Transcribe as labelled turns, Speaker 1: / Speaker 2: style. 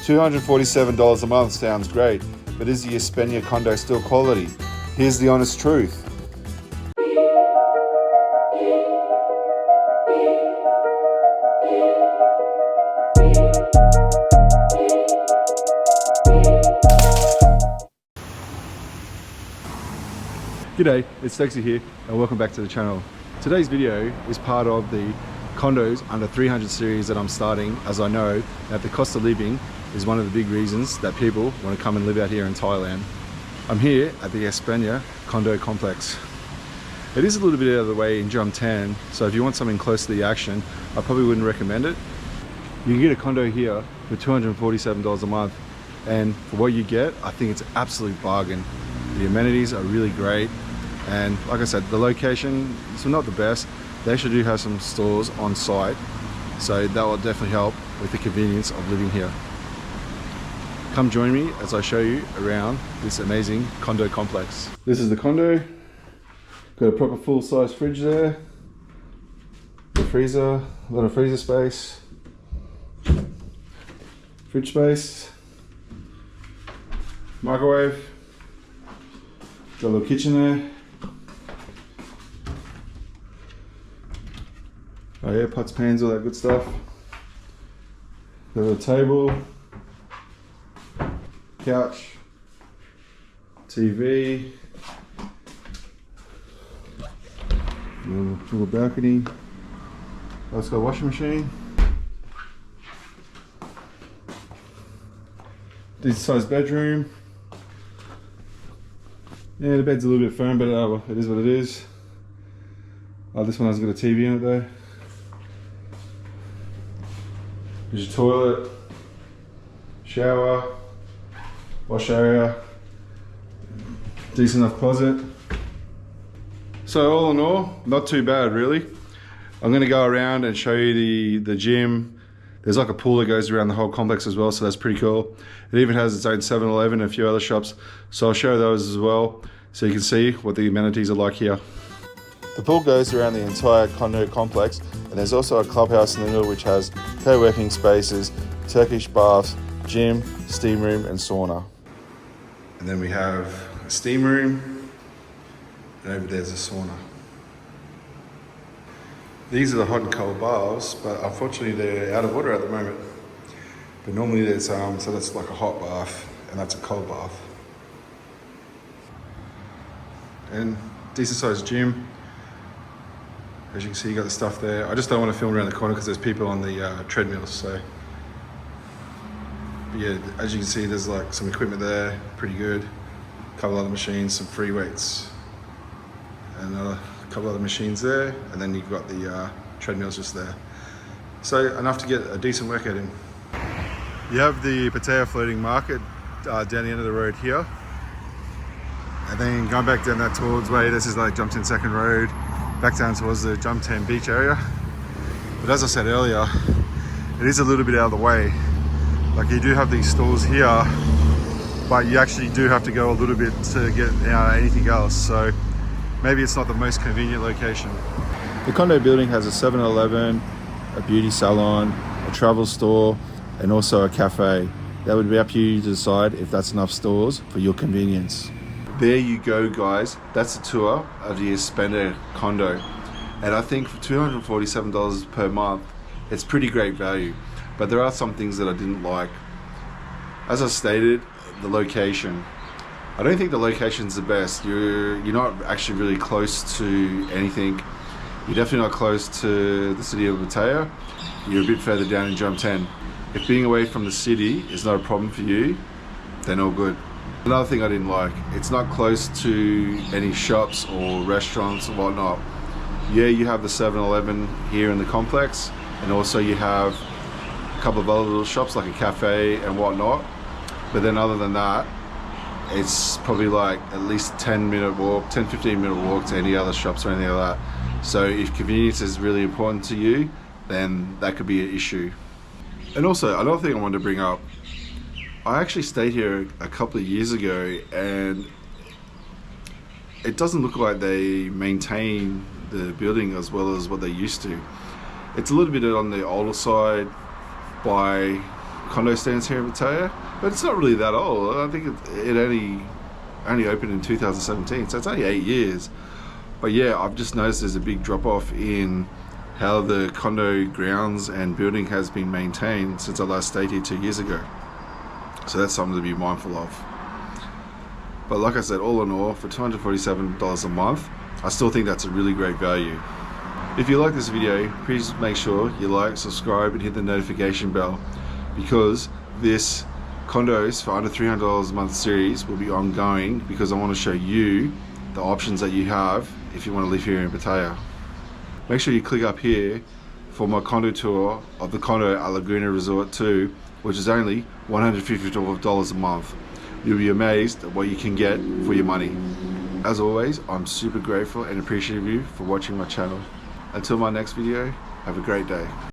Speaker 1: $247 a month sounds great, but is the Espana Condo still quality? Here's the honest truth. G'day, it's Stexy here and welcome back to the channel. Today's video is part of the condos under 300 series that I'm starting, as I know that the cost of living is one of the big reasons that people want to come and live out here in Thailand. I'm here at the Espana Condo complex. It is a little bit out of the way in Jam 10, so if you want something close to the action, I probably wouldn't recommend it. You can get a condo here for $247 a month, and for what you get, I think it's an absolute bargain. The amenities are really great, and like I said, the location is not the best. They actually do have some stores on site, so that will definitely help with the convenience of living here. Come join me as I show you around this amazing condo complex. This is the condo. Got a proper full-size fridge there, the freezer, a lot of freezer space, fridge space, microwave, got a little kitchen there. Oh yeah, pots, pans, all that good stuff. Got a little table, couch, TV, little balcony. Let's go washing machine. Decent sized bedroom. Yeah, the bed's a little bit firm, but it is what it is. This one hasn't got a TV in it though. There's your toilet, shower, wash area, decent enough closet. So all in all, not too bad really. I'm going to go around and show you the gym. There's like a pool that goes around the whole complex as well, so that's pretty cool. It even has its own 7-Eleven and a few other shops, so I'll show those as well so you can see what the amenities are like here. The pool goes around the entire condo complex, and there's also a clubhouse in the middle which has co-working spaces, Turkish baths, gym, steam room and sauna. And then we have a steam room, and over there's a sauna. These are the hot and cold baths, but unfortunately they're out of order at the moment. But normally there's, so that's like a hot bath, and that's a cold bath. And decent sized gym. As you can see, you got the stuff there. I just don't want to film around the corner because there's people on the treadmills, so. But yeah, as you can see, there's like some equipment there, pretty good. A couple other machines, some free weights, and a couple other machines there, and then you've got the treadmills just there. So enough to get a decent workout in. You have the Pattaya floating market down the end of the road here, and then going back down that towards way, this is like Jam 10 Second Road, back down towards the Jam 10 beach area. But as I said earlier, it is a little bit out of the way. Like you do have these stores here, but you actually do have to go a little bit to get anything else. So maybe it's not the most convenient location. The condo building has a 7-Eleven, a beauty salon, a travel store, and also a cafe. That would be up to you to decide if that's enough stores for your convenience. There you go guys, that's a tour of the Espana Condo. And I think for $247 per month, it's pretty great value. But there are some things that I didn't like. As I stated, the location. I don't think the location's the best. You're not actually really close to anything. You're definitely not close to the city of Pattaya. You're a bit further down in Jam 10. If being away from the city is not a problem for you, then all good. Another thing I didn't like, it's not close to any shops or restaurants or whatnot. Yeah, you have the 7-Eleven here in the complex, and also you have a couple of other little shops like a cafe and whatnot. But then other than that, it's probably like at least 10-15 minute walk to any other shops or anything like that. So if convenience is really important to you, then that could be an issue. And also, another thing I wanted to bring up, I actually stayed here a couple of years ago, and it doesn't look like they maintain the building as well as what they used to. It's a little bit on the older side by condo stands here in Pattaya, but it's not really that old. I think it only opened in 2017, so it's only 8 years. But yeah, I've just noticed there's a big drop off in how the condo grounds and building has been maintained since I last stayed here 2 years ago. So that's something to be mindful of. But like I said, all in all, for $247 a month, I still think that's a really great value. If you like this video, please make sure you like, subscribe, and hit the notification bell, because this condos for under $300 a month series will be ongoing, because I want to show you the options that you have if you want to live here in Pattaya. Make sure you click up here for my condo tour of the condo at Laguna Resort 2, which is only $150 a month. You'll be amazed at what you can get for your money. As always, I'm super grateful and appreciative of you for watching my channel. Until my next video, have a great day.